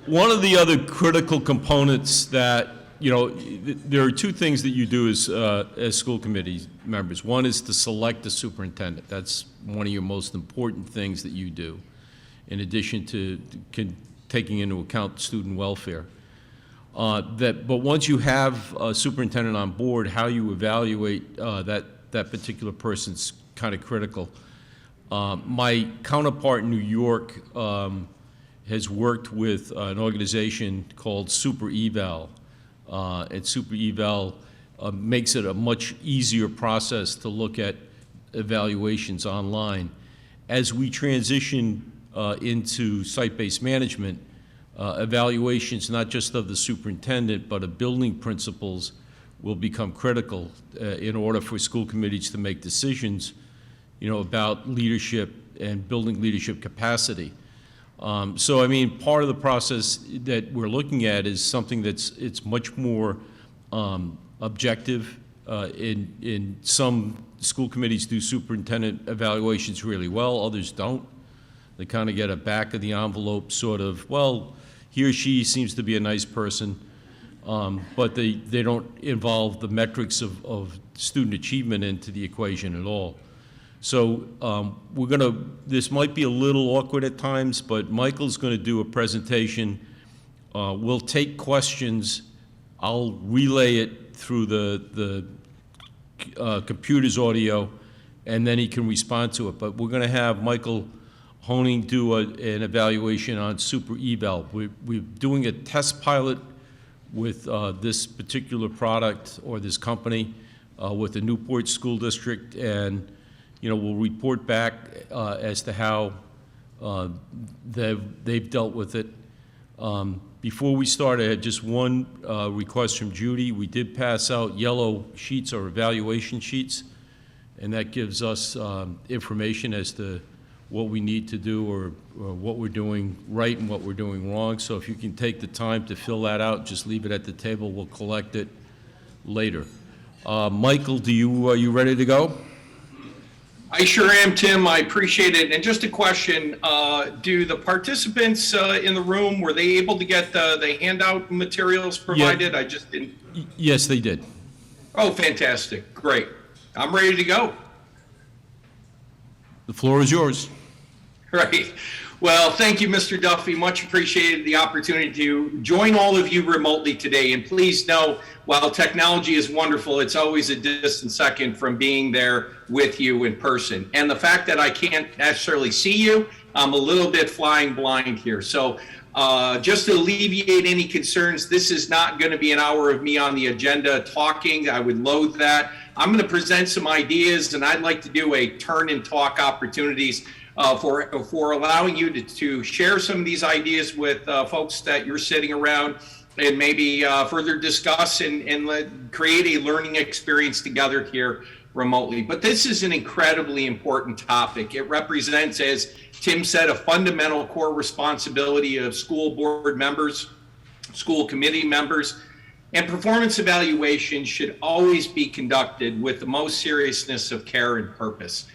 One of the other critical components that, there are two things that you do as school committee members. One is to select a superintendent. That's one of your most important things that you do, in addition to taking into account student welfare. But once you have a superintendent on board, how you evaluate that particular person's kind of critical. My counterpart in New York has worked with an organization called Eval, and Eval makes it a much easier process to look at evaluations online. As we transition into site-based management, evaluations not just of the superintendent but of building principals will become critical in order for school committees to make decisions, about leadership and building leadership capacity. So, I mean, part of the process that we're looking at is something it's much more objective. In some school committees do superintendent evaluations really well, others don't. They kind of get a back of the envelope sort of, well, he or she seems to be a nice person, but they don't involve the metrics of student achievement into the equation at all. So this might be a little awkward at times, but Michael's going to do a presentation. We'll take questions. I'll relay it through the computer's audio, and then he can respond to it. But we're going to have Michael Honing do an evaluation on Eval. We're doing a test pilot with this particular product or this company with the Newport School District, and we'll report back as to how they've dealt with it. Before we start, I had just one request from Judy. We did pass out yellow sheets or evaluation sheets, and that gives us information as to what we need to do or what we're doing right and what we're doing wrong. So if you can take the time to fill that out, just leave it at the table. We'll collect it later. Michael, are you ready to go? I sure am, Tim. I appreciate it. And just a question, do the participants in the room, were they able to get the handout materials provided? Yeah. I just didn't. Yes, they did. Oh, fantastic. Great. I'm ready to go. The floor is yours. Right. Well, thank you, Mr. Duffy. Much appreciated the opportunity to join all of you remotely today. And please know, while technology is wonderful, it's always a distant second from being there with you in person. And the fact that I can't necessarily see you, I'm a little bit flying blind here. So just to alleviate any concerns, this is not going to be an hour of me on the agenda talking. I would loathe that. I'm going to present some ideas, and I'd like to do a turn and talk opportunities for allowing you to share some of these ideas with folks that you're sitting around, and maybe further discuss and create a learning experience together here remotely. But this is an incredibly important topic. It represents, as Tim said, a fundamental core responsibility of school board members, school committee members, and performance evaluation should always be conducted with the most seriousness of care and purpose.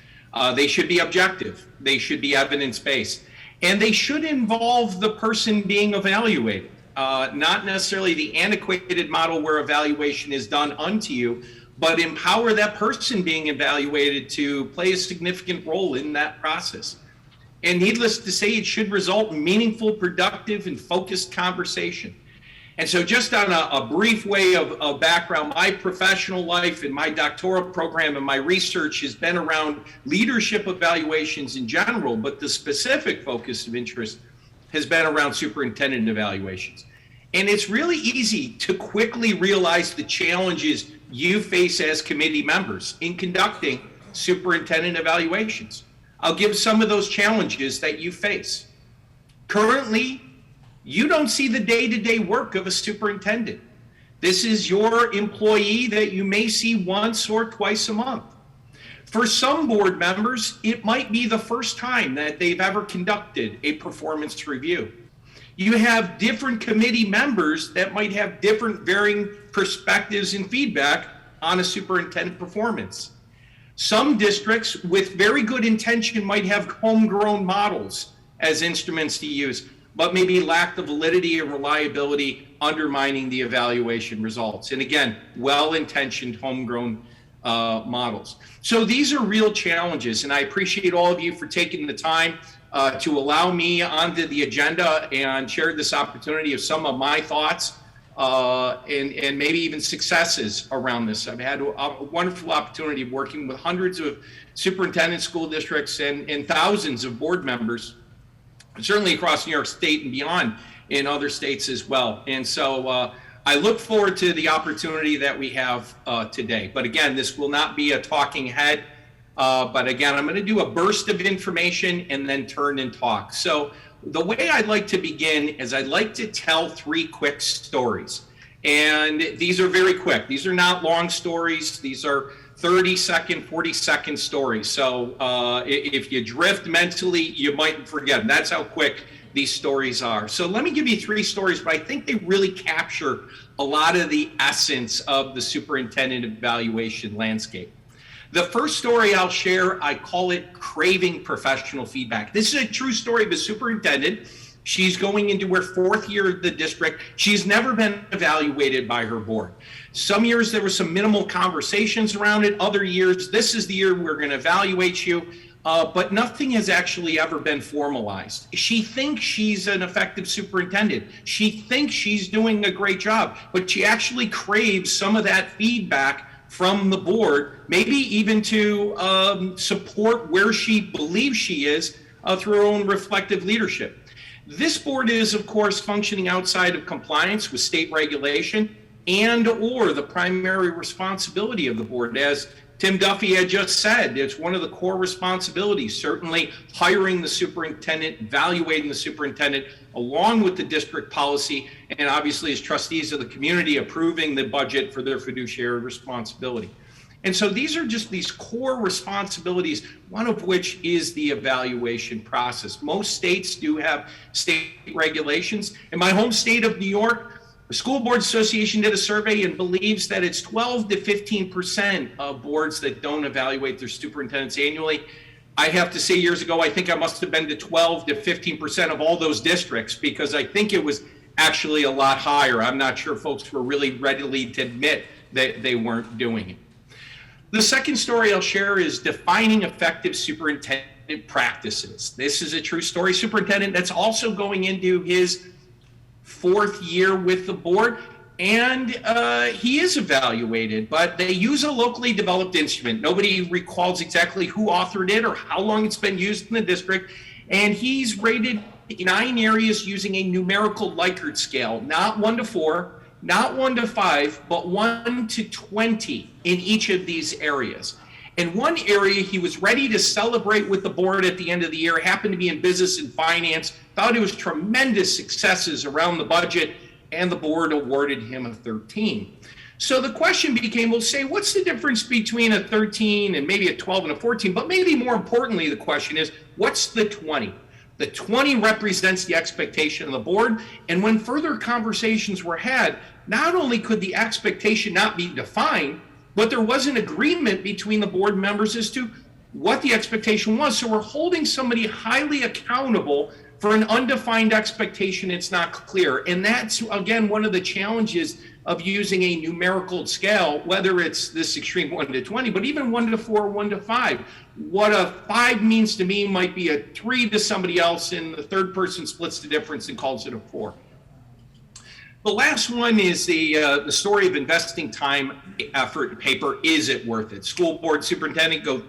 They should be objective, they should be evidence-based, and they should involve the person being evaluated, not necessarily the antiquated model where evaluation is done unto you, but empower that person being evaluated to play a significant role in that process. And needless to say, it should result in meaningful, productive, and focused conversation. And so just on a brief way of background, my professional life and my doctoral program and my research has been around leadership evaluations in general, but the specific focus of interest has been around superintendent evaluations. And it's really easy to quickly realize the challenges you face as committee members in conducting superintendent evaluations. I'll give some of those challenges that you face. Currently, you don't see the day-to-day work of a superintendent. This is your employee that you may see once or twice a month. For some board members, it might be the first time that they've ever conducted a performance review. You have different committee members that might have different varying perspectives and feedback on a superintendent performance. Some districts with very good intention might have homegrown models as instruments to use, but maybe lack the validity and reliability, undermining the evaluation results. And again, well-intentioned homegrown models. So these are real challenges, and I appreciate all of you for taking the time to allow me onto the agenda and share this opportunity of some of my thoughts and maybe even successes around this. I've had a wonderful opportunity of working with hundreds of superintendents, school districts, and thousands of board members, certainly across New York State and beyond in other states as well. And so I look forward to the opportunity that we have today. But again, this will not be a talking head. But again, I'm going to do a burst of information and then turn and talk. So the way I'd like to begin is I'd like to tell 3 quick stories. And these are very quick. These are not long stories. These are 30-second, 40-second stories. So if you drift mentally, you might forget them. That's how quick these stories are. So let me give you 3 stories, but I think they really capture a lot of the essence of the superintendent evaluation landscape. The first story I'll share, I call it Craving Professional Feedback. This is a true story of a superintendent. She's going into her 4th year of the district. She's never been evaluated by her board. Some years there were some minimal conversations around it. Other years, this is the year we're going to evaluate you. But nothing has actually ever been formalized. She thinks she's an effective superintendent. She thinks she's doing a great job, but she actually craves some of that feedback from the board, maybe even to support where she believes she is through her own reflective leadership. This board is, of course, functioning outside of compliance with state regulation and or the primary responsibility of the board. As Tim Duffy had just said, it's one of the core responsibilities, certainly hiring the superintendent, evaluating the superintendent, along with the district policy, and obviously as trustees of the community, approving the budget for their fiduciary responsibility. And so these are just these core responsibilities, one of which is the evaluation process. Most states do have state regulations. In my home state of New York, the School Board Association did a survey and believes that it's 12 to 15% of boards that don't evaluate their superintendents annually. I have to say, years ago, I think I must have been to 12 to 15% of all those districts, because I think it was actually a lot higher. I'm not sure folks were really ready to admit that they weren't doing it. The second story I'll share is defining effective superintendent practices. This is a true story. Superintendent that's also going into his 4th year with the board, and he is evaluated, but they use a locally developed instrument. Nobody recalls exactly who authored it or how long it's been used in the district, and he's rated in 9 areas using a numerical Likert scale, not 1 to 4, not 1 to 5, but 1 to 20 in each of these areas. In one area, he was ready to celebrate with the board at the end of the year, happened to be in business and finance, thought it was tremendous successes around the budget, and the board awarded him a 13. So the question became, well, say, what's the difference between a 13 and maybe a 12 and a 14? But maybe more importantly, the question is, what's the 20? The 20 represents the expectation of the board. And when further conversations were had, not only could the expectation not be defined, but there was an agreement between the board members as to what the expectation was. So we're holding somebody highly accountable for an undefined expectation. It's not clear. And that's, again, one of the challenges of using a numerical scale, whether it's this extreme 1 to 20, but even 1 to 4, 1 to 5. What a 5 means to me might be a 3 to somebody else, and the third person splits the difference and calls it a 4. The last one is the story of investing time, effort, paper. Is it worth it? School board superintendent go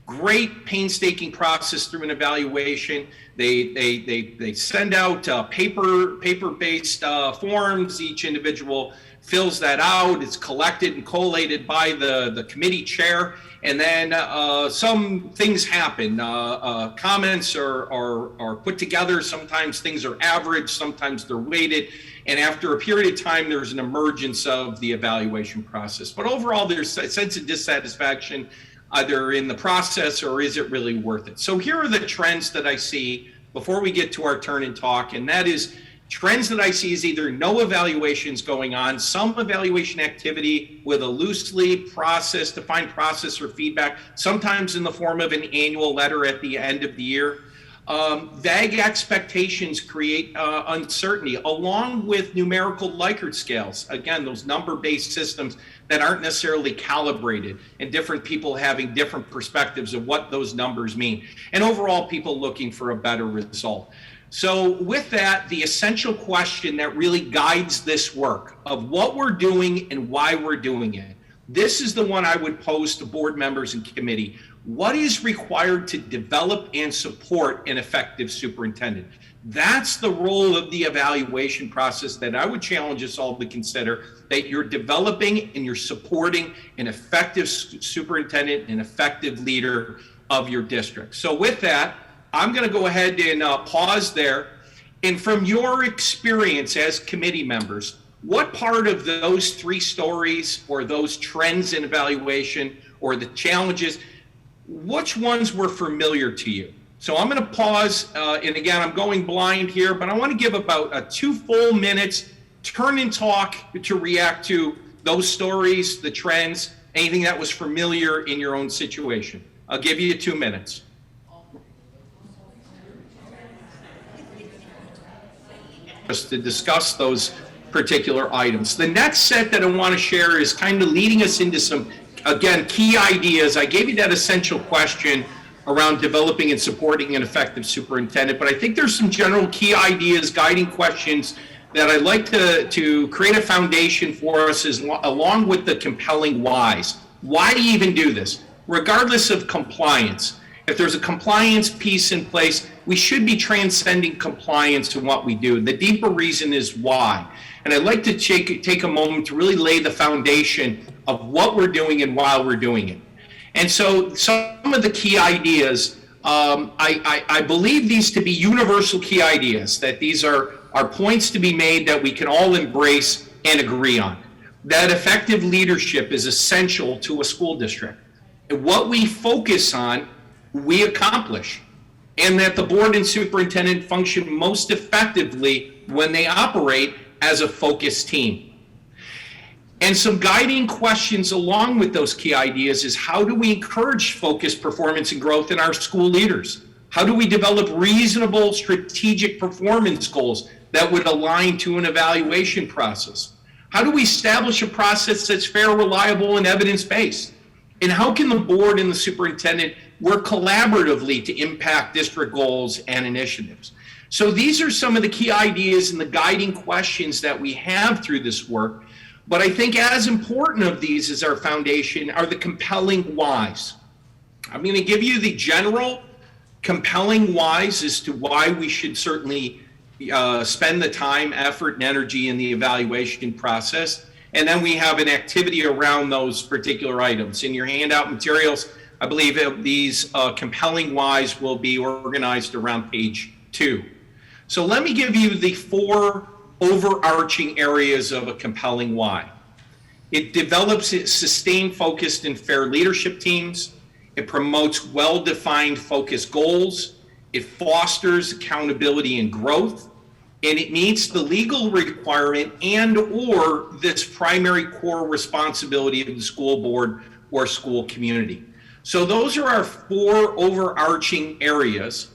great painstaking process through an evaluation. They send out paper-based forms. Each individual fills that out. It's collected and collated by the committee chair. And then some things happen. Comments are put together. Sometimes things are averaged. Sometimes they're weighted. And after a period of time, there's an emergence of the evaluation process. But overall, there's a sense of dissatisfaction either in the process or is it really worth it? So here are the trends that I see before we get to our turn and talk. And that is Trends that I see is either no evaluations going on, some evaluation activity with a loosely defined process or feedback, sometimes in the form of an annual letter at the end of the year. Vague expectations create uncertainty, along with numerical Likert scales. Again, those number-based systems that aren't necessarily calibrated, and different people having different perspectives of what those numbers mean. And overall, people looking for a better result. So with that, the essential question that really guides this work of what we're doing and why we're doing it, this is the one I would pose to board members and committee. What is required to develop and support an effective superintendent? That's the role of the evaluation process that I would challenge us all to consider, that you're developing and you're supporting an effective superintendent, an effective leader of your district. So with that, I'm going to go ahead and pause there. And from your experience as committee members, what part of those three stories or those trends in evaluation or the challenges, which ones were familiar to you? So I'm going to pause, and again, I'm going blind here, but I want to give about 2 full minutes, turn and talk to react to those stories, the trends, anything that was familiar in your own situation. I'll give you 2 minutes. Just to discuss those particular items. The next set that I want to share is kind of leading us into some, again, key ideas. I gave you that essential question around developing and supporting an effective superintendent, but I think there's some general key ideas, guiding questions that I'd like to create a foundation for us along with the compelling whys. Why do you even do this? Regardless of compliance. If there's a compliance piece in place, we should be transcending compliance to what we do. The deeper reason is why. And I'd like to take a moment to really lay the foundation of what we're doing and why we're doing it. And so some of the key ideas, I believe these to be universal key ideas, that these are points to be made that we can all embrace and agree on. That effective leadership is essential to a school district. And what we focus on, we accomplish. And that the board and superintendent function most effectively when they operate as a focused team. And some guiding questions along with those key ideas is, how do we encourage focused performance and growth in our school leaders? How do we develop reasonable strategic performance goals that would align to an evaluation process? How do we establish a process that's fair, reliable, and evidence-based? And how can the board and the superintendent work collaboratively to impact district goals and initiatives? So these are some of the key ideas and the guiding questions that we have through this work. But I think as important of these as our foundation are the compelling whys. I'm going to give you the general compelling whys as to why we should certainly spend the time, effort, and energy in the evaluation process. And then we have an activity around those particular items. In your handout materials, I believe these compelling whys will be organized around page 2. So let me give you the 4 overarching areas of a compelling why. It develops sustained, focused, and fair leadership teams. It promotes well-defined focused goals. It fosters accountability and growth. And it meets the legal requirement and/or this primary core responsibility of the school board or school community. So those are our 4 overarching areas.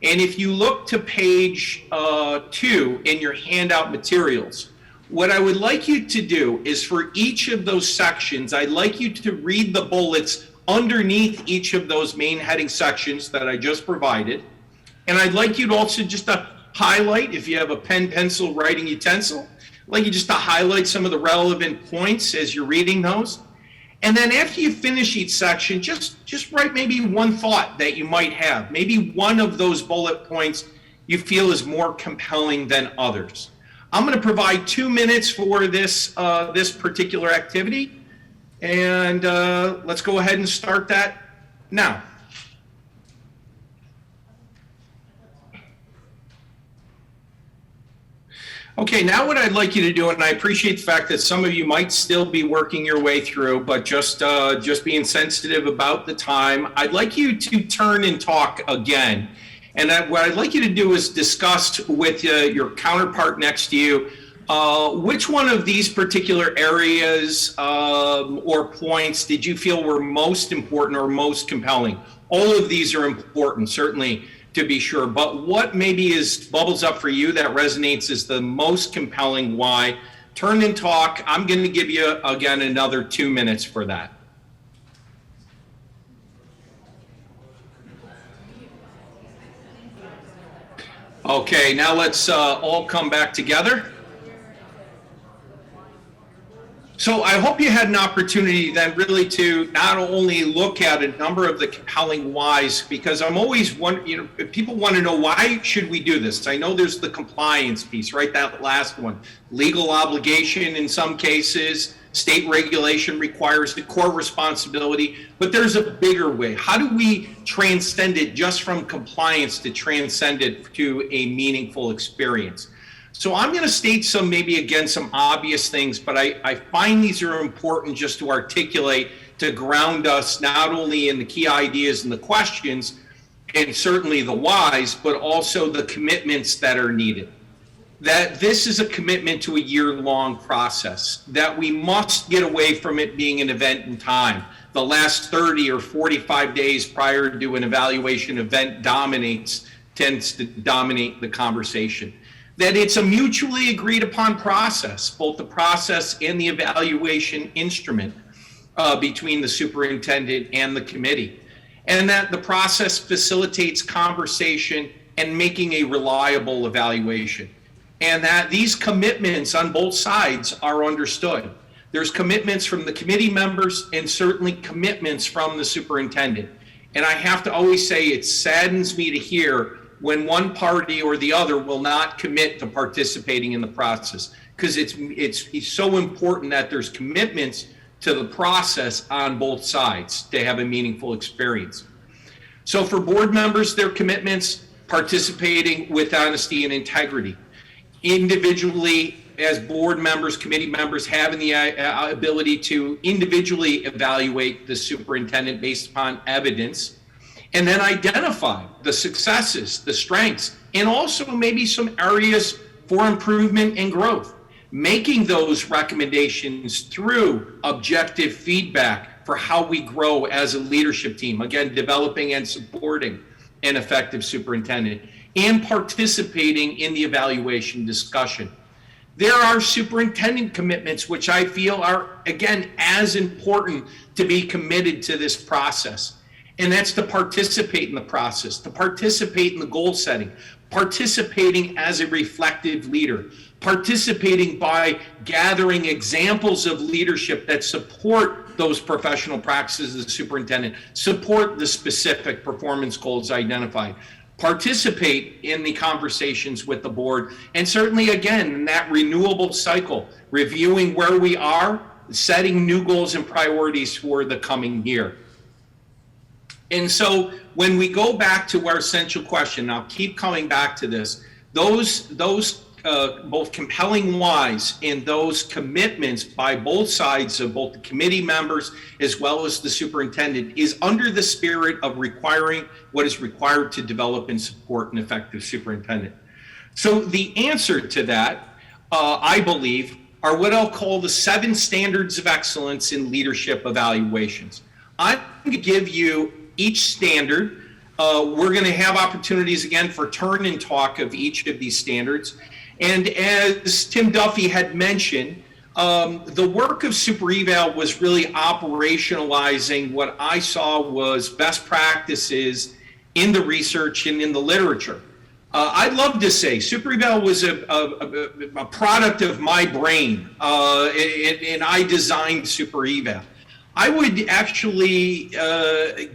And if you look to page 2 in your handout materials, what I would like you to do is, for each of those sections, I'd like you to read the bullets underneath each of those main heading sections that I just provided. And I'd like you to also just to highlight, if you have a pen, pencil, writing utensil, I'd like you just to highlight some of the relevant points as you're reading those. And then after you finish each section, just write maybe one thought that you might have. Maybe one of those bullet points you feel is more compelling than others. I'm going to provide 2 minutes for this particular activity. And let's go ahead and start that now. Okay, now what I'd like you to do, and I appreciate the fact that some of you might still be working your way through, but just being sensitive about the time, I'd like you to turn and talk again. And what I'd like you to do is discuss with your counterpart next to you which one of these particular areas or points did you feel were most important or most compelling? All of these are important, certainly, to be sure, but what maybe bubbles up for you that resonates as the most compelling why? Turn and talk. I'm going to give you, again, another 2 minutes for that. Okay, now let's all come back together. So I hope you had an opportunity then really to not only look at a number of the compelling whys, because I'm always people want to know, why should we do this? I know there's the compliance piece, right? That last one, legal obligation in some cases, state regulation requires the core responsibility, but there's a bigger way. How do we transcend it just from compliance to transcend it to a meaningful experience? So I'm going to state some obvious things, but I find these are important just to articulate, to ground us not only in the key ideas and the questions, and certainly the whys, but also the commitments that are needed. That this is a commitment to a year-long process, that we must get away from it being an event in time. The last 30 or 45 days prior to an evaluation event tends to dominate the conversation. That it's a mutually agreed upon process, both the process and the evaluation instrument between the superintendent and the committee. And that the process facilitates conversation and making a reliable evaluation. And that these commitments on both sides are understood. There's commitments from the committee members and certainly commitments from the superintendent. And I have to always say, it saddens me to hear when one party or the other will not commit to participating in the process, because it's so important that there's commitments to the process on both sides to have a meaningful experience. So for board members, their commitments, participating with honesty and integrity. Individually, as board members, committee members, having the ability to individually evaluate the superintendent based upon evidence, and then identify the successes, the strengths, and also maybe some areas for improvement and growth. Making those recommendations through objective feedback for how we grow as a leadership team. Again, developing and supporting an effective superintendent, and participating in the evaluation discussion. There are superintendent commitments, which I feel are, again, as important to be committed to this process. And that's to participate in the process, to participate in the goal setting, participating as a reflective leader, participating by gathering examples of leadership that support those professional practices of the superintendent, support the specific performance goals identified, participate in the conversations with the board, and certainly, again, in that renewable cycle, reviewing where we are, setting new goals and priorities for the coming year. And so when we go back to our essential question, I'll keep coming back to this, those both compelling whys and those commitments by both sides of both the committee members as well as the superintendent is under the spirit of requiring what is required to develop and support an effective superintendent. So the answer to that, I believe, are what I'll call the 7 standards of excellence in leadership evaluations. I'm going to give you each standard. We're going to have opportunities again for turn and talk of each of these standards. And as Tim Duffy had mentioned, the work of Super Eval was really operationalizing what I saw was best practices in the research and in the literature. I'd love to say Super Eval was a product of my brain, and I designed Super Eval. I would actually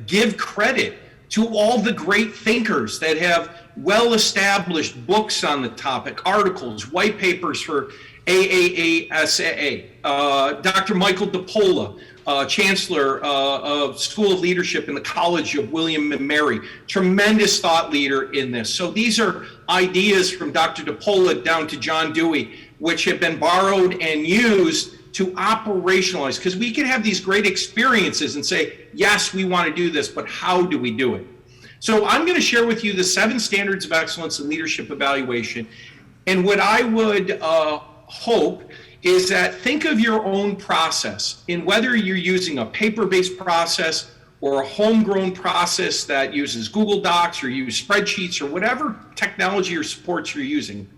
give credit to all the great thinkers that have well-established books on the topic, articles, white papers for AAASAA, Dr. Michael DePola, Chancellor of School of Leadership in the College of William and Mary, tremendous thought leader in this. So these are ideas from Dr. DePola down to John Dewey, which have been borrowed and used to operationalize, because we can have these great experiences and say, yes, we want to do this, but how do we do it? So I'm going to share with you the 7 standards of excellence in leadership evaluation. And what I would hope is that think of your own process, in whether you're using a paper-based process or a homegrown process that uses Google Docs or use spreadsheets or whatever technology or supports you're using,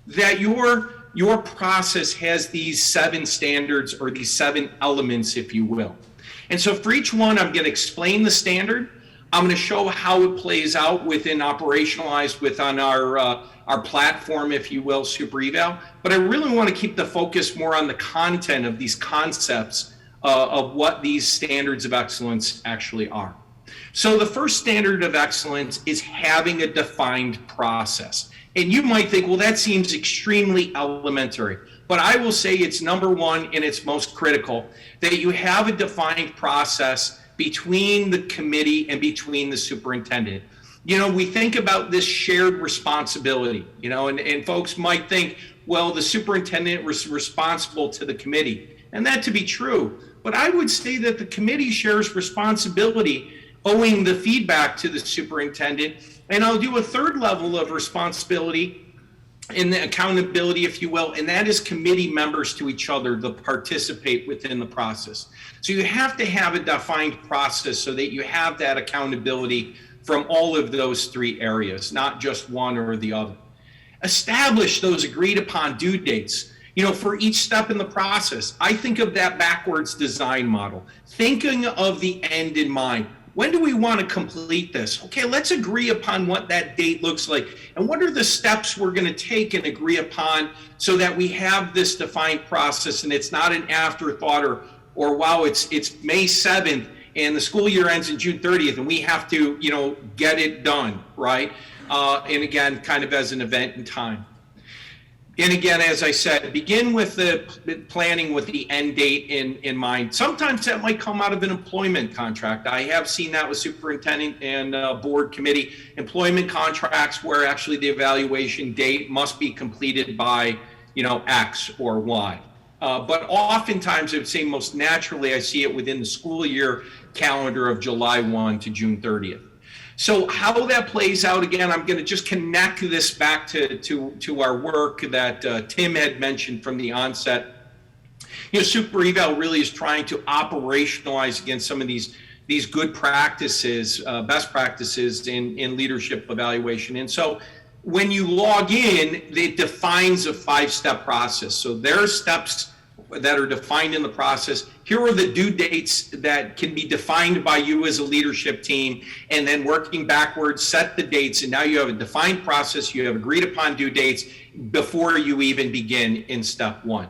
that your process has these 7 standards or these 7 elements, if you will. And so for each one, I'm going to explain the standard. I'm going to show how it plays out within operationalized within our platform, if you will, Super Eval. But I really want to keep the focus more on the content of these concepts of what these standards of excellence actually are. So the first standard of excellence is having a defined process. And you might think, well, that seems extremely elementary. But I will say it's number one and it's most critical that you have a defined process between the committee and between the superintendent. You know, we think about this shared responsibility, you know, and folks might think, well, the superintendent was responsible to the committee. And that to be true. But I would say that the committee shares responsibility owing the feedback to the superintendent. And I'll do a third level of responsibility and the accountability, if you will, and that is committee members to each other that participate within the process. So you have to have a defined process so that you have that accountability from all of those 3 areas, not just one or the other. Establish those agreed upon due dates. You know, for each step in the process, I think of that backwards design model, thinking of the end in mind. When do we want to complete this? Okay, let's agree upon what that date looks like. And what are the steps we're going to take and agree upon so that we have this defined process and it's not an afterthought or wow, it's May 7th and the school year ends in June 30th and we have to, you know, get it done, right? And again, kind of as an event in time. And again, as I said, begin with the planning with the end date in mind. Sometimes that might come out of an employment contract. I have seen that with superintendent and board committee employment contracts where actually the evaluation date must be completed by, you know, X or Y. But oftentimes, I would say most naturally, I see it within the school year calendar of July 1 to June 30th. So how that plays out, again, I'm going to just connect this back to our work that Tim had mentioned from the onset. You know, Super Eval really is trying to operationalize, again, some of these good practices, best practices in leadership evaluation. And so when you log in, it defines a 5-step process. So there are steps that are defined in the process. Here are the due dates that can be defined by you as a leadership team, and then working backwards, set the dates, and now you have a defined process, you have agreed upon due dates before you even begin in step 1.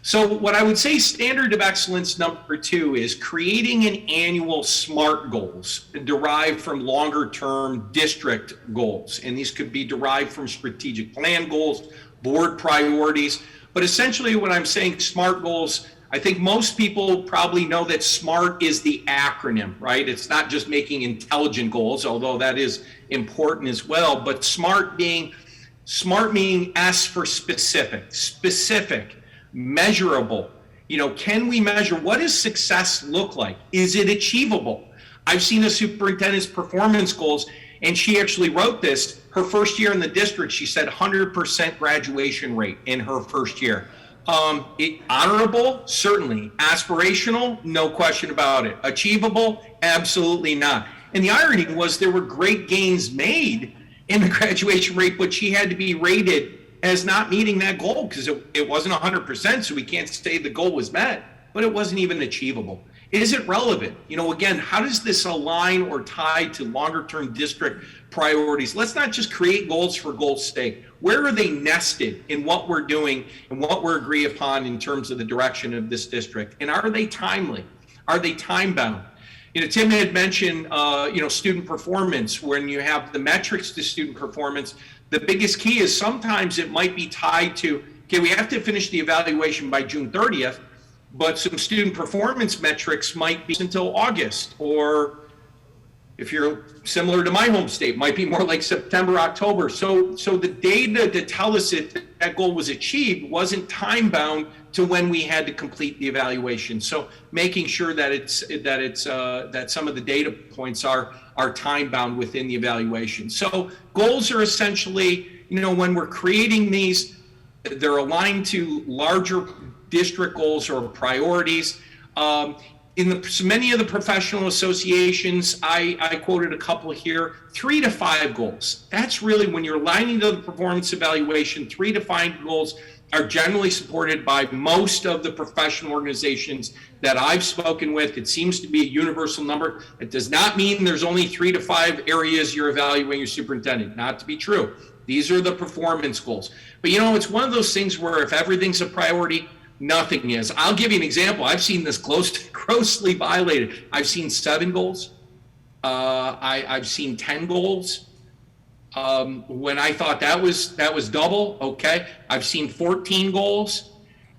So what I would say standard of excellence number 2 is creating an annual SMART goals derived from longer term district goals. And these could be derived from strategic plan goals, board priorities. But essentially what I'm saying, SMART goals, I think most people probably know that SMART is the acronym, right? It's not just making intelligent goals, although that is important as well, but SMART meaning S for specific, measurable. You know, can we measure? What does success look like? Is it achievable? I've seen a superintendent's performance goals, and she actually wrote this. Her first year in the district, she said 100% graduation rate in her first year. Honorable, certainly. Aspirational, no question about it. Achievable, absolutely not. And the irony was there were great gains made in the graduation rate, but she had to be rated as not meeting that goal because it wasn't 100%, so we can't say the goal was met, but it wasn't even achievable. Is it relevant? You know, again, how does this align or tie to longer term district priorities? Let's not just create goals for goals' sake. Where are they nested in what we're doing and what we're agreeing upon in terms of the direction of this district? And are they timely? Are they time bound? You know, Tim had mentioned, you know, student performance. When you have the metrics to student performance, the biggest key is sometimes it might be tied to, okay, we have to finish the evaluation by June 30th, but some student performance metrics might be until August, or if you're similar to my home state, might be more like September, October. So the data to tell us if that goal was achieved wasn't time bound to when we had to complete the evaluation. So making sure that that some of the data points are time bound within the evaluation. So goals are essentially, when we're creating these, they're aligned to larger district goals or priorities. Many of the professional associations, I quoted a couple here, 3 to 5 goals. That's really when you're aligning to the performance evaluation, 3 to 5 goals are generally supported by most of the professional organizations that I've spoken with. It seems to be a universal number. It does not mean there's only 3 to 5 areas you're evaluating your superintendent. Not to be true. These are the performance goals. But it's one of those things where if everything's a priority, nothing is. I'll give you an example. I've seen this grossly violated. I've seen 7 goals. I've seen 10 goals. When I thought that was double, okay. I've seen 14 goals.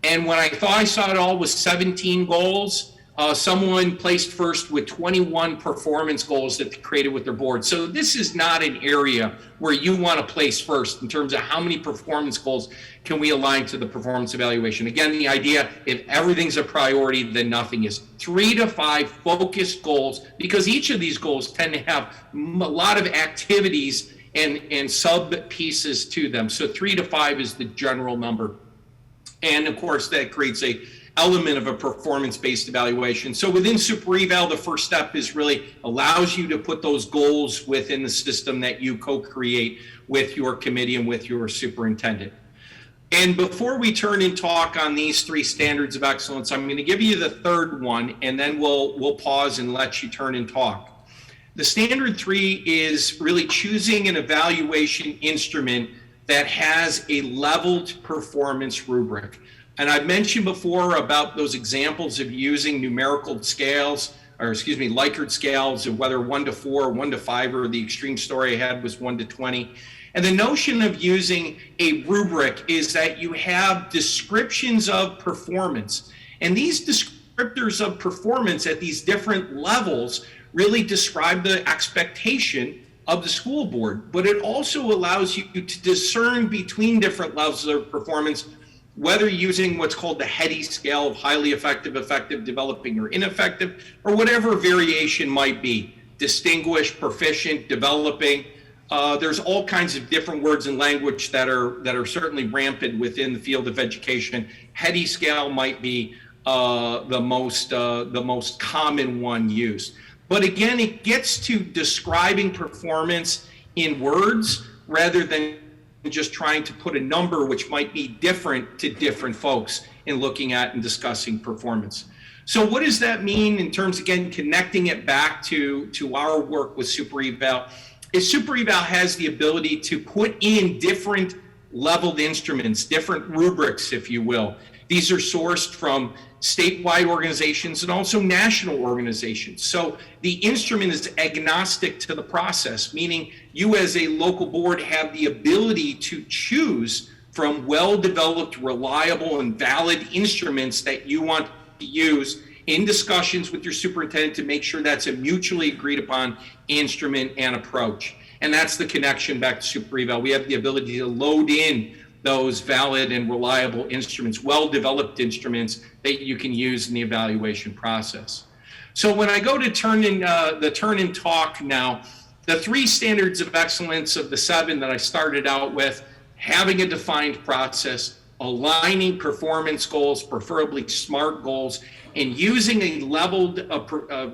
And when I thought I saw it all was 17 goals, someone placed first with 21 performance goals that they created with their board. So this is not an area where you want to place first in terms of how many performance goals can we align to the performance evaluation. Again, the idea, if everything's a priority, then nothing is. 3 to 5 focused goals, because each of these goals tend to have a lot of activities and sub pieces to them. So 3 to 5 is the general number. And of course, that creates a element of a performance-based evaluation. So within Super Eval, the first step is really allows you to put those goals within the system that you co-create with your committee and with your superintendent. And before we turn and talk on these 3 standards of excellence, I'm going to give you the third one, and then we'll pause and let you turn and talk. The standard 3 is really choosing an evaluation instrument that has a leveled performance rubric. And I've mentioned before about those examples of using numerical scales, Likert scales of whether 1 to 4, 1 to 5, or the extreme story I had was 1 to 20. And the notion of using a rubric is that you have descriptions of performance. And these descriptors of performance at these different levels really describe the expectation of the school board. But it also allows you to discern between different levels of performance, whether using what's called the Heady scale of highly effective, effective, developing, or ineffective, or whatever variation might be. Distinguished, proficient, developing. There's all kinds of different words and language that are certainly rampant within the field of education. Heady scale might be the most common one used. But again, it gets to describing performance in words rather than just trying to put a number which might be different to different folks in looking at and discussing performance. So what does that mean in terms, again, connecting it back to our work with Super Eval? Is Super Eval has the ability to put in different leveled instruments, different rubrics, if you will. These are sourced from statewide organizations and also national organizations. So the instrument is agnostic to the process, meaning you as a local board have the ability to choose from well-developed, reliable, and valid instruments that you want to use in discussions with your superintendent to make sure that's a mutually agreed upon instrument and approach. And that's the connection back to Super Eval. We have the ability to load in those valid and reliable instruments, well-developed instruments that you can use in the evaluation process. So when I go to turn and talk now, the 3 standards of excellence of the 7 that I started out with, having a defined process, aligning performance goals, preferably SMART goals, and using a leveled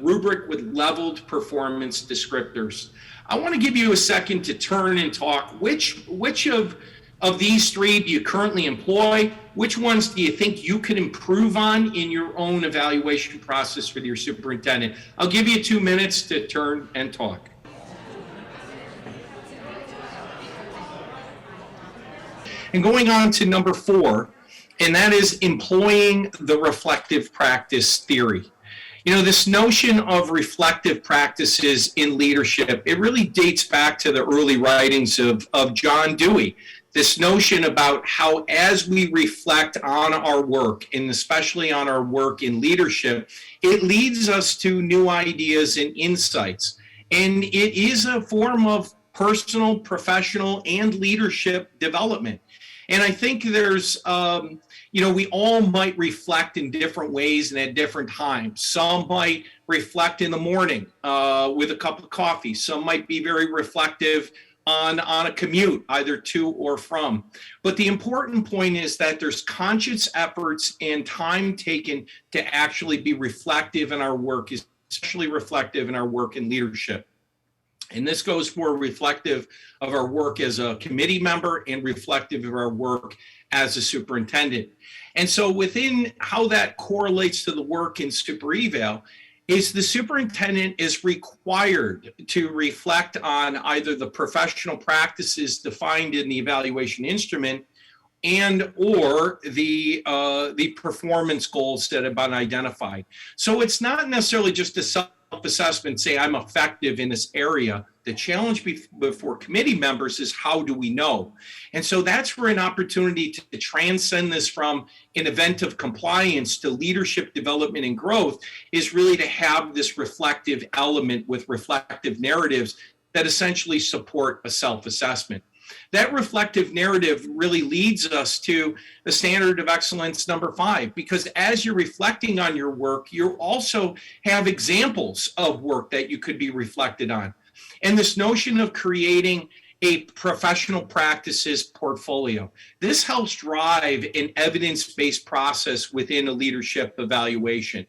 rubric with leveled performance descriptors. I want to give you a second to turn and talk. Which of these 3 do you currently employ? Which ones do you think you can improve on in your own evaluation process with your superintendent? I'll give you 2 minutes to turn and talk. And going on to number 4, and that is employing the reflective practice theory. This notion of reflective practices in leadership, it really dates back to the early writings of John Dewey. This notion about how as we reflect on our work, and especially on our work in leadership, it leads us to new ideas and insights. And it is a form of personal, professional, and leadership development. And I think there's, we all might reflect in different ways and at different times. Some might reflect in the morning with a cup of coffee. Some might be very reflective on a commute, either to or from. But the important point is that there's conscious efforts and time taken to actually be reflective in our work, especially reflective in our work in leadership. And this goes for reflective of our work as a committee member and reflective of our work as a superintendent. And so within how that correlates to the work in Super Eval is the superintendent is required to reflect on either the professional practices defined in the evaluation instrument and or the performance goals that have been identified. So it's not necessarily just a self-assessment, say I'm effective in this area. The challenge before committee members is how do we know? And so that's where an opportunity to transcend this from an event of compliance to leadership development and growth is really to have this reflective element with reflective narratives that essentially support a self-assessment. That reflective narrative really leads us to the standard of excellence number 5, because as you're reflecting on your work, you also have examples of work that you could be reflected on. And this notion of creating a professional practices portfolio. This helps drive an evidence-based process within a leadership evaluation.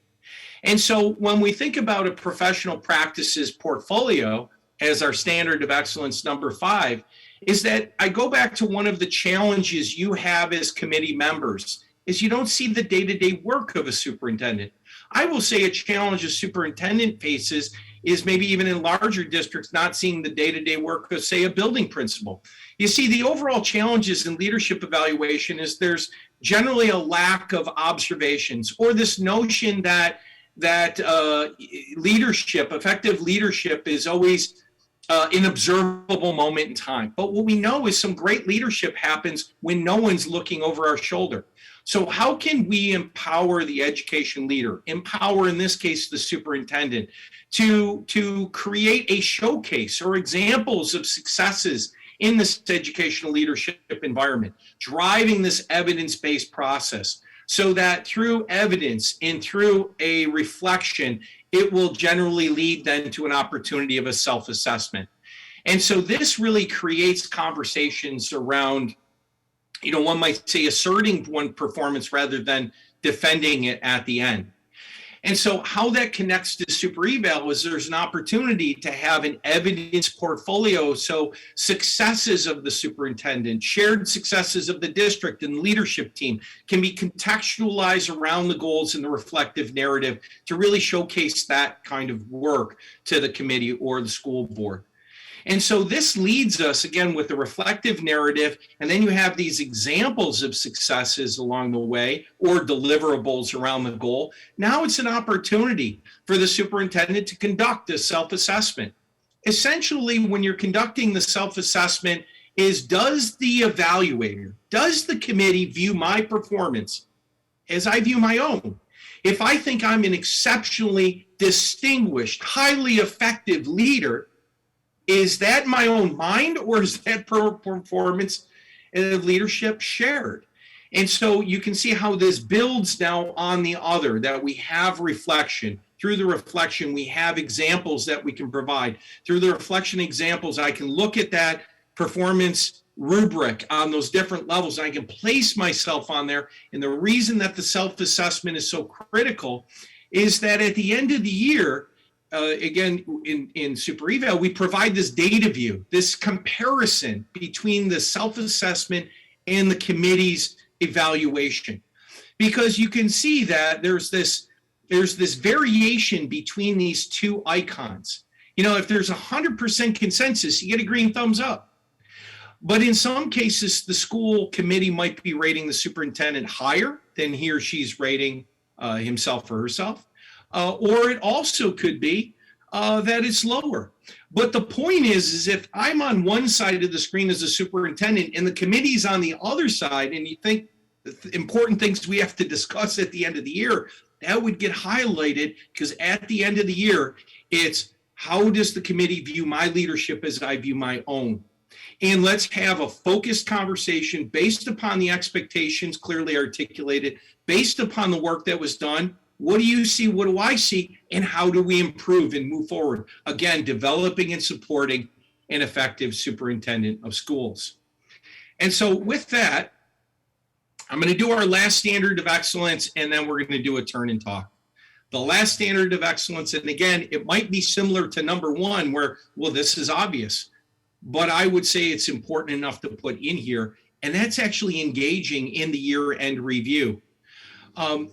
And so when we think about a professional practices portfolio as our standard of excellence number 5, is that I go back to one of the challenges you have as committee members is you don't see the day-to-day work of a superintendent. I will say a challenge a superintendent faces is maybe even in larger districts not seeing the day-to-day work of, say, a building principal. You see, the overall challenges in leadership evaluation is there's generally a lack of observations or this notion that leadership, effective leadership is always an observable moment in time. But what we know is some great leadership happens when no one's looking over our shoulder. So how can we empower the education leader, empower in this case the superintendent, to create a showcase or examples of successes in this educational leadership environment, driving this evidence-based process so that through evidence and through a reflection, it will generally lead then to an opportunity of a self-assessment. And so this really creates conversations around, one might say asserting one performance rather than defending it at the end. And so how that connects to Super Eval is there's an opportunity to have an evidence portfolio. So successes of the superintendent, shared successes of the district and leadership team can be contextualized around the goals in the reflective narrative to really showcase that kind of work to the committee or the school board. And so this leads us, again, with the reflective narrative, and then you have these examples of successes along the way or deliverables around the goal. Now it's an opportunity for the superintendent to conduct a self-assessment. Essentially, when you're conducting the self-assessment does the evaluator, does the committee view my performance as I view my own? If I think I'm an exceptionally distinguished, highly effective leader, is that my own mind or is that performance of leadership shared? And so you can see how this builds now on the other, that we have reflection. Through the reflection, we have examples that we can provide. Through the reflection examples, I can look at that performance rubric on those different levels. And I can place myself on there. And the reason that the self-assessment is so critical is that at the end of the year, again, in Super Eval, we provide this data view, this comparison between the self-assessment and the committee's evaluation. Because you can see that there's this variation between these two icons. If there's 100% consensus, you get a green thumbs up. But in some cases, the school committee might be rating the superintendent higher than he or she's rating himself or herself. Or it also could be that it's lower. But the point is if I'm on one side of the screen as a superintendent and the committee's on the other side, and you think the important things we have to discuss at the end of the year, that would get highlighted because at the end of the year, it's how does the committee view my leadership as I view my own? And let's have a focused conversation based upon the expectations clearly articulated, based upon the work that was done. What do you see? What do I see? And how do we improve and move forward? Again, developing and supporting an effective superintendent of schools. And so with that, I'm going to do our last standard of excellence, and then we're going to do a turn and talk. The last standard of excellence, and again, it might be similar to number one where, well, this is obvious, but I would say it's important enough to put in here, and that's actually engaging in the year-end review.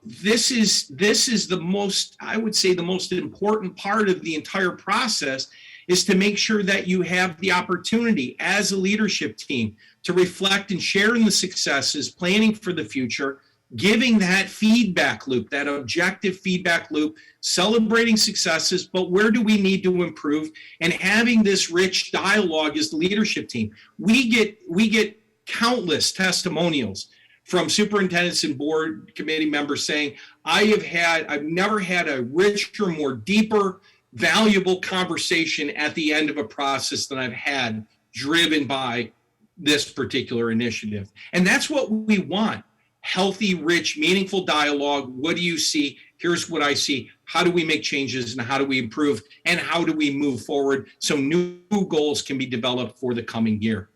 This is the most, I would say, the most important part of the entire process is to make sure that you have the opportunity as a leadership team to reflect and share in the successes, planning for the future, giving that feedback loop, that objective feedback loop, celebrating successes, but where do we need to improve, and having this rich dialogue as the leadership team. We get countless testimonials from superintendents and board committee members saying, I've never had a richer, more deeper, valuable conversation at the end of a process than I've had driven by this particular initiative. And that's what we want. Healthy, rich, meaningful dialogue. What do you see? Here's what I see. How do we make changes and how do we improve and how do we move forward so new goals can be developed for the coming year?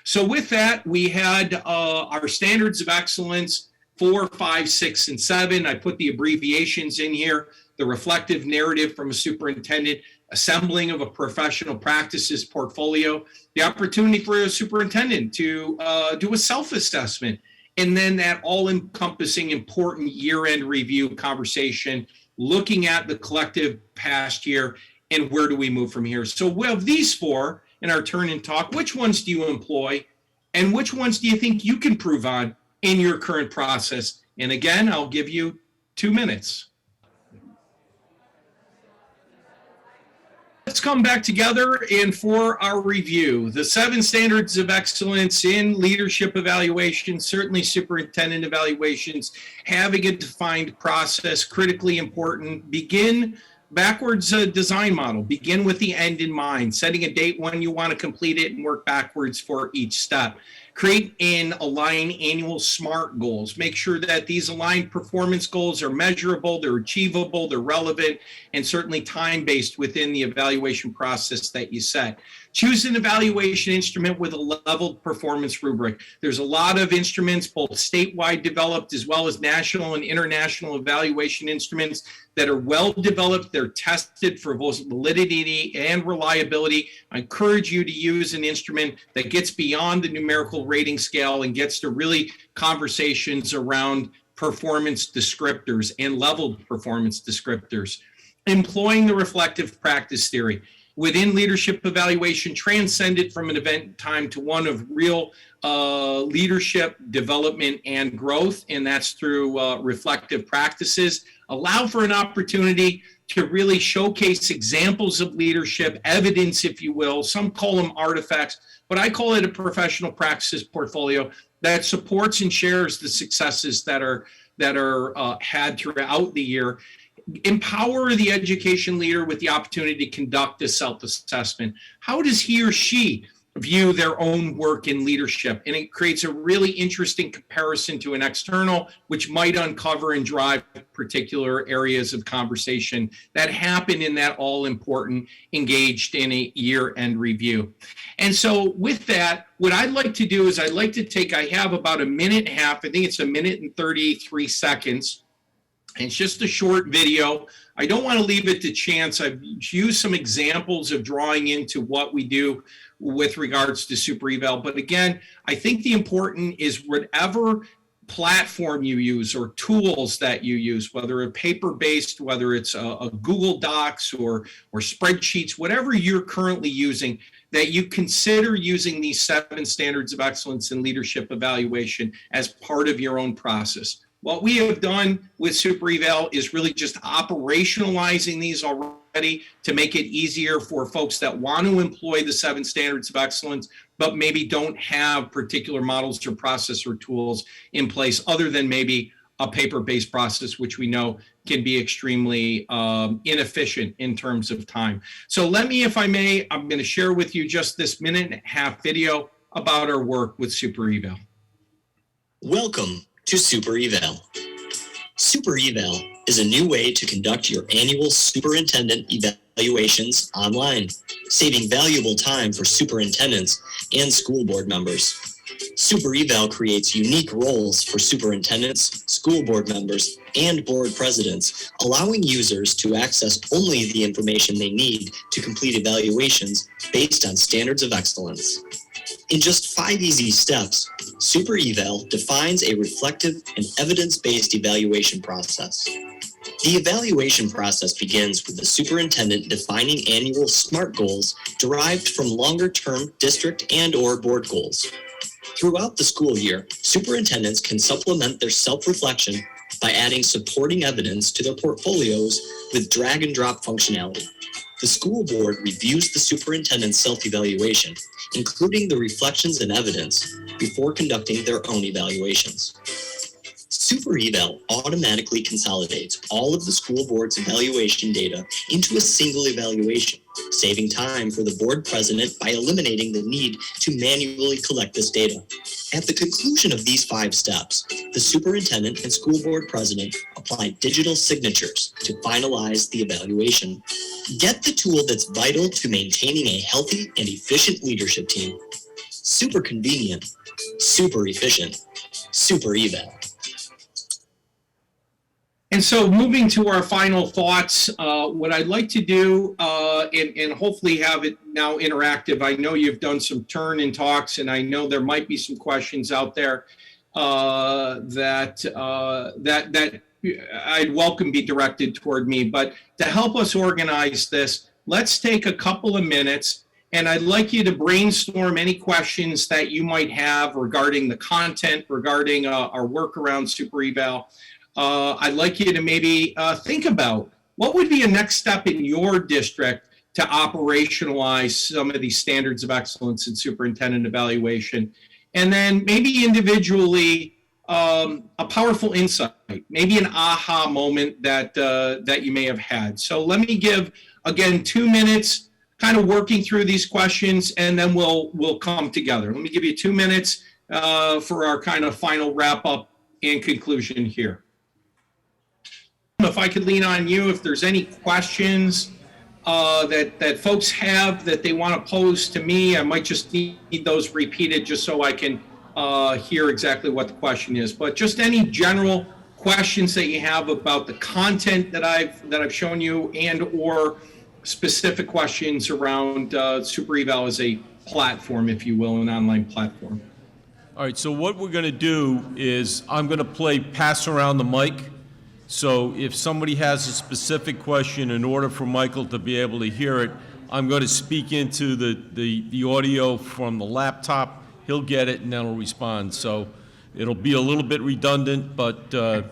So with that, we had our standards of excellence 4, 5, 6, and 7. I put the abbreviations in here. The reflective narrative from a superintendent, assembling of a professional practices portfolio, the opportunity for a superintendent to do a self-assessment, and then that all-encompassing important year-end review conversation, looking at the collective past year and where do we move from here. So we have these 4 in our turn and talk. Which ones do you employ and which ones do you think you can improve on in your current process? And again, I'll give you 2 minutes. Let's come back together and for our review, the 7 standards of excellence in leadership evaluation, certainly superintendent evaluations, having a defined process, critically important. Begin backwards design model, begin with the end in mind, setting a date when you want to complete it and work backwards for each step. Create and align annual SMART goals. Make sure that these aligned performance goals are measurable, they're achievable, they're relevant, and certainly time-based within the evaluation process that you set. Choose an evaluation instrument with a leveled performance rubric. There's a lot of instruments, both statewide developed as well as national and international evaluation instruments that are well developed. They're tested for both validity and reliability. I encourage you to use an instrument that gets beyond the numerical rating scale and gets to really conversations around performance descriptors and leveled performance descriptors. Employing the reflective practice theory. Within leadership evaluation, transcend it from an event time to one of real leadership development and growth, and that's through reflective practices. Allow for an opportunity to really showcase examples of leadership, evidence, if you will. Some call them artifacts, but I call it a professional practices portfolio that supports and shares the successes that are had throughout the year. Empower the education leader with the opportunity to conduct a self-assessment. How does he or she view their own work in leadership? And it creates a really interesting comparison to an external, which might uncover and drive particular areas of conversation that happen in that all-important engaged in a year-end review. And so with that, what I'd like to do is I have about a minute and a half, I think it's a minute and 33 seconds. It's just a short video. I don't want to leave it to chance. I've used some examples of drawing into what we do with regards to Super Eval. But again, I think the important is whatever platform you use or tools that you use, whether it's paper-based, whether it's a Google Docs or spreadsheets, whatever you're currently using, that you consider using these 7 standards of excellence in leadership evaluation as part of your own process. What we have done with Super Eval is really just operationalizing these already to make it easier for folks that want to employ the 7 standards of excellence, but maybe don't have particular models or process or tools in place other than maybe a paper-based process, which we know can be extremely inefficient in terms of time. So let me, if I may, I'm going to share with you just this minute and a half video about our work with Super Eval. Welcome to Super Eval. Super Eval is a new way to conduct your annual superintendent evaluations online, saving valuable time for superintendents and school board members. Super Eval creates unique roles for superintendents, school board members, and board presidents, allowing users to access only the information they need to complete evaluations based on standards of excellence. In just 5 easy steps, Super Eval defines a reflective and evidence-based evaluation process. The evaluation process begins with the superintendent defining annual SMART goals derived from longer-term district and/or board goals. Throughout the school year, superintendents can supplement their self-reflection by adding supporting evidence to their portfolios with drag-and-drop functionality. The school board reviews the superintendent's self-evaluation, including the reflections and evidence, before conducting their own evaluations. Super Eval automatically consolidates all of the school board's evaluation data into a single evaluation, saving time for the board president by eliminating the need to manually collect this data. At the conclusion of these 5 steps, the superintendent and school board president apply digital signatures to finalize the evaluation. Get the tool that's vital to maintaining a healthy and efficient leadership team. Super convenient, super efficient, Super Eval. And so moving to our final thoughts, what I'd like to do and hopefully have it now interactive. I know you've done some turn and talks, and I know there might be some questions out there that I'd welcome be directed toward me. But to help us organize this, let's take a couple of minutes, and I'd like you to brainstorm any questions that you might have regarding the content, regarding our work around Super Eval. I'd like you to maybe think about what would be a next step in your district to operationalize some of these standards of excellence in superintendent evaluation. And then maybe individually, a powerful insight, maybe an aha moment that you may have had. So let me give, again, 2 minutes kind of working through these questions, and then we'll come together. Let me give you 2 minutes for our kind of final wrap up and conclusion here. If I could lean on you, if there's any questions that folks have that they want to pose to me, I might just need those repeated just so I can hear exactly what the question is. But just any general questions that you have about the content that I've shown you, and or specific questions around Super Eval as a platform, if you will, an online platform. All right, so what we're going to do is I'm going to play pass around the mic. So if somebody has a specific question, in order for Michael to be able to hear it, I'm going to speak into the audio from the laptop. He'll get it and then he'll respond. So it'll be a little bit redundant, but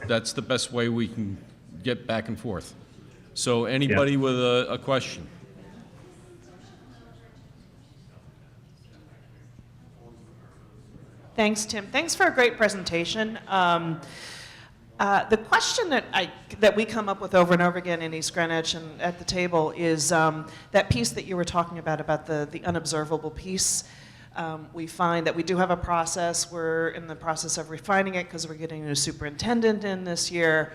that's the best way we can get back and forth. So anybody with a question? Thanks, Tim. Thanks for a great presentation. The question that we come up with over and over again in East Greenwich and at the table is that piece that you were talking about the unobservable piece. We find that we do have a process. We're in the process of refining it because we're getting a new superintendent in this year.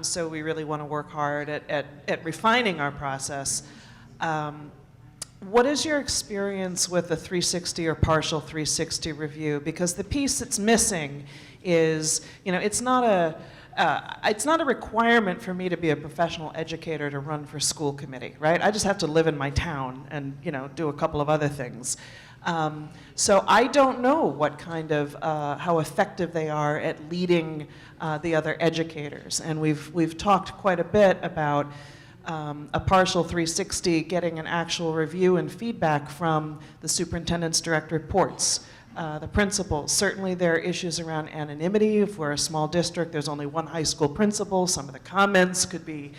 So we really want to work hard at refining our process. What is your experience with a 360 or partial 360 review? Because the piece that's missing is, it's not a requirement for me to be a professional educator to run for school committee, right? I just have to live in my town and, do a couple of other things. So I don't know what kind of, how effective they are at leading the other educators. And we've talked quite a bit about a partial 360, getting an actual review and feedback from the superintendent's direct reports. The principals. Certainly there are issues around anonymity. If we're a small district, there's only one high school principal. Some of the comments could be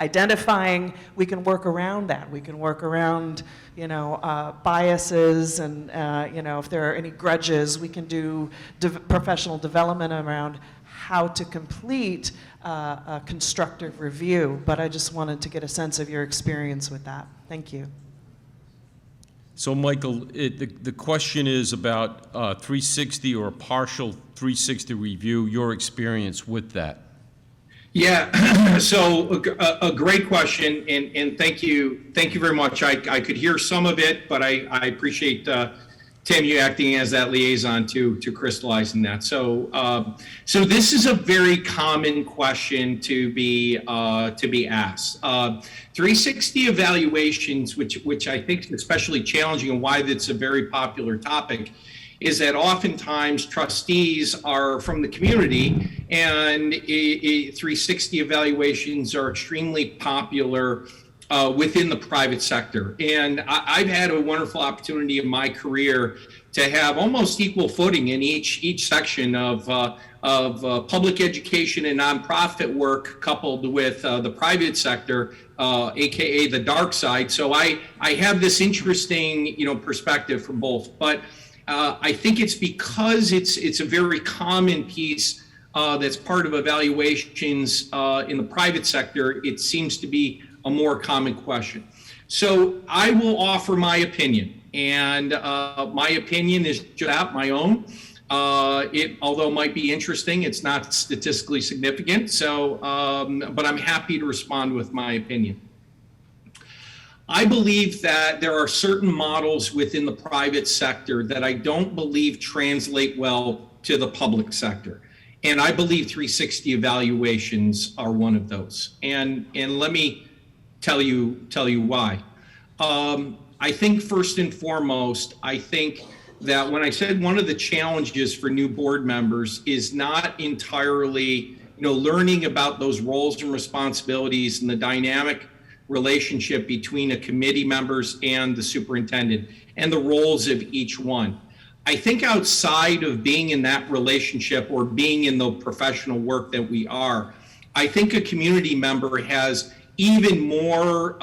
identifying. We can work around that. We can work around, biases and, if there are any grudges, we can do professional development around how to complete a constructive review, but I just wanted to get a sense of your experience with that. Thank you. So, Michael, the question is about 360 or a partial 360 review, your experience with that. Yeah, so a great question, and thank you very much. I could hear some of it, but I appreciate Tim, you acting as that liaison to crystallizing that. So this is a very common question to be asked. 360 evaluations, which I think is especially challenging, and why that's a very popular topic, is that oftentimes trustees are from the community, and 360 evaluations are extremely popular within the private sector. And I've had a wonderful opportunity in my career to have almost equal footing in each section of public education and nonprofit work, coupled with the private sector, AKA the dark side. So I have this interesting, perspective from both. But I think it's because it's a very common piece that's part of evaluations in the private sector. It seems to be a more common question. So I will offer my opinion, and my opinion is just my own. Although it might be interesting, it's not statistically significant. So, but I'm happy to respond with my opinion. I believe that there are certain models within the private sector that I don't believe translate well to the public sector. And I believe 360 evaluations are one of those. And let me tell you why. I think first and foremost, I think that when I said one of the challenges for new board members is not entirely, learning about those roles and responsibilities and the dynamic relationship between a committee members and the superintendent and the roles of each one. I think outside of being in that relationship or being in the professional work that we are, I think a community member has even more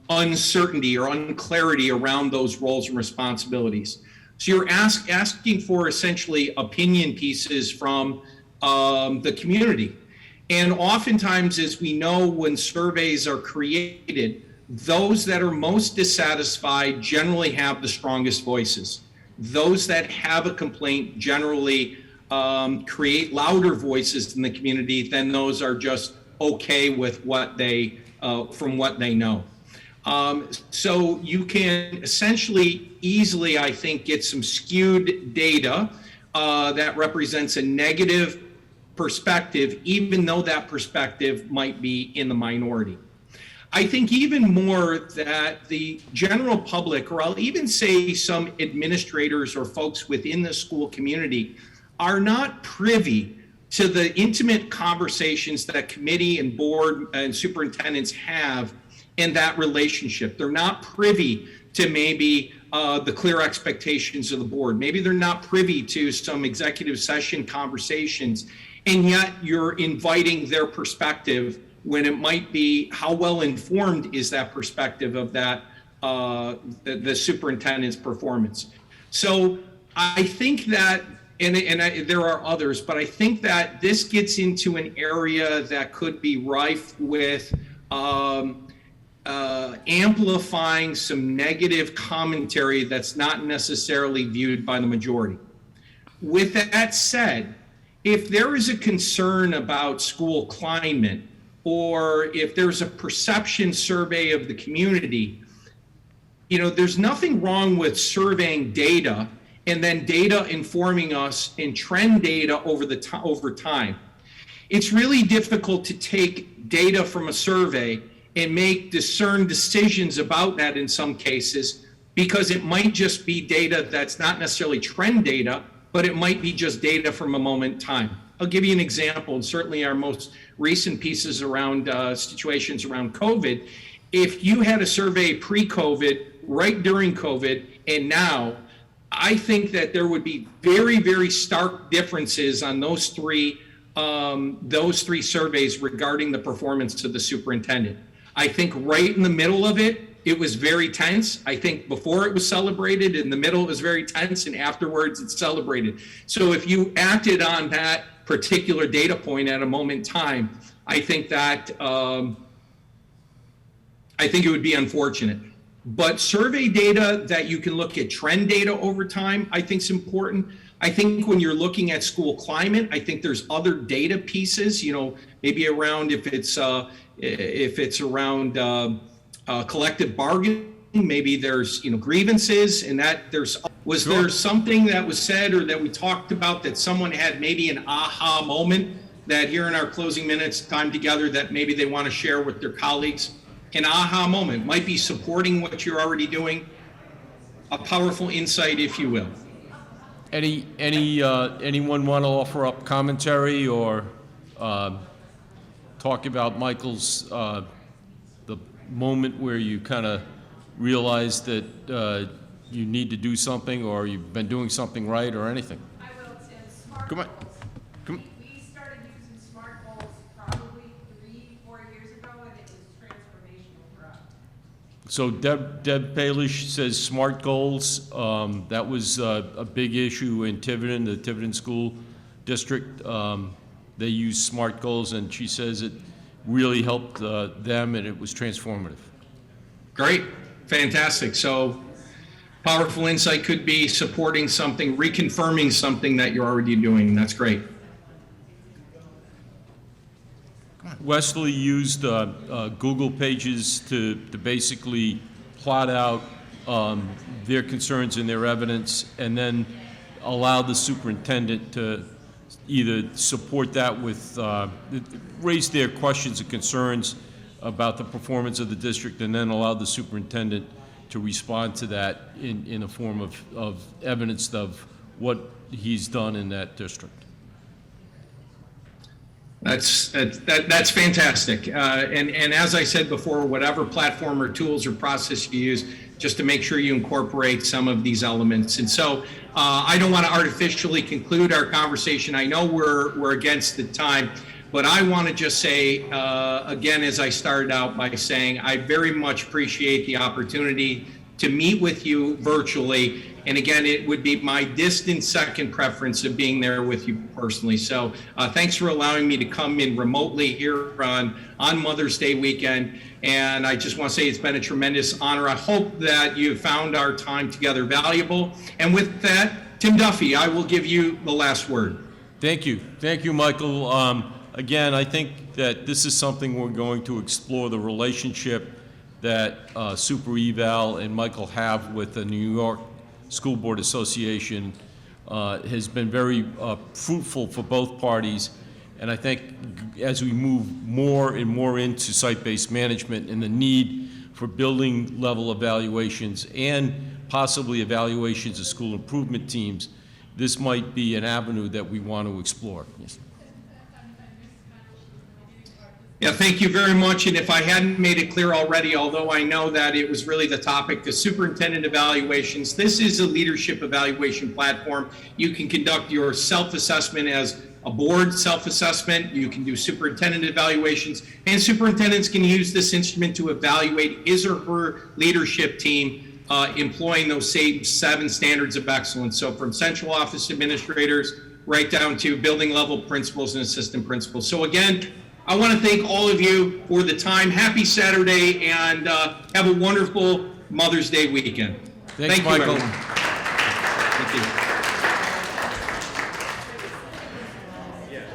uncertainty or unclarity around those roles and responsibilities. So you're asking for essentially opinion pieces from the community. And oftentimes, as we know, when surveys are created, those that are most dissatisfied generally have the strongest voices. Those that have a complaint generally create louder voices in the community than those are just okay with what they, from what they know. So you can essentially easily, I think, get some skewed data that represents a negative perspective, even though that perspective might be in the minority. I think even more that the general public, or I'll even say some administrators or folks within the school community, are not privy to the intimate conversations that committee and board and superintendents have in that relationship. They're not privy to maybe the clear expectations of the board. Maybe they're not privy to some executive session conversations, and yet you're inviting their perspective when it might be how well informed is that perspective of that the superintendent's performance. So I think that, and there are others, but I think that this gets into an area that could be rife with amplifying some negative commentary that's not necessarily viewed by the majority. With that said, if there is a concern about school climate, or if there's a perception survey of the community, there's nothing wrong with surveying data and then data informing us and trend data over time. It's really difficult to take data from a survey and make discerned decisions about that in some cases, because it might just be data that's not necessarily trend data, but it might be just data from a moment in time. I'll give you an example, and certainly our most recent pieces around situations around COVID. If you had a survey pre-COVID, right during COVID, and now, I think that there would be very, very stark differences on those three surveys regarding the performance of the superintendent. I think right in the middle of it, it was very tense. I think before it was celebrated, in the middle it was very tense, and afterwards it's celebrated. So if you acted on that particular data point at a moment in time, I think that I think it would be unfortunate. But survey data that you can look at trend data over time, I think is important. I think when you're looking at school climate, I think there's other data pieces, maybe around if it's around collective bargaining, maybe there's grievances, and that was there something that was said or that we talked about that someone had maybe an aha moment that here in our closing minutes time together that maybe they want to share with their colleagues? An aha moment might be supporting what you're already doing, a powerful insight, if you will. Anyone want to offer up commentary or talk about Michael's the moment where you kind of realized that you need to do something or you've been doing something right or anything? I will. It's SMART Come on. goals. Come. We started using SMART goals probably 3-4 years ago, and it was transformational for us. So Deb Palish says SMART goals. That was a big issue in Tiverton, the Tiverton School District. They use SMART goals, and she says it really helped them, and it was transformative. Great, fantastic. So powerful insight could be supporting something, reconfirming something that you're already doing. That's great. Wesley used Google Pages to basically plot out their concerns and their evidence, and then allow the superintendent to either support that with, raise their questions and concerns about the performance of the district, and then allow the superintendent to respond to that in a form of evidence of what he's done in that district. That's fantastic. And as I said before, whatever platform or tools or process you use, just to make sure you incorporate some of these elements. And so I don't want to artificially conclude our conversation. I know we're against the time, but I want to just say, again, as I started out by saying, I very much appreciate the opportunity to meet with you virtually. And again, it would be my distant second preference of being there with you personally. So thanks for allowing me to come in remotely here on Mother's Day weekend. And I just want to say it's been a tremendous honor. I hope that you found our time together valuable. And with that, Tim Duffy, I will give you the last word. Thank you. Thank you, Michael. Again, I think that this is something we're going to explore, the relationship that Super Eval and Michael have with the New York School Board Association has been very fruitful for both parties. And I think as we move more and more into site-based management and the need for building level evaluations and possibly evaluations of school improvement teams, this might be an avenue that we want to explore. Yes. Yeah, thank you very much. And if I hadn't made it clear already, although I know that it was really the topic, the Superintendent Evaluations, this is a leadership evaluation platform. You can conduct your self-assessment as a board self-assessment. You can do superintendent evaluations, and superintendents can use this instrument to evaluate his or her leadership team employing those same 7 standards of excellence. So from central office administrators right down to building level principals and assistant principals. So again, I want to thank all of you for the time. Happy Saturday, and have a wonderful Mother's Day weekend. Thanks, Thank you, Michael. everyone. Thank you.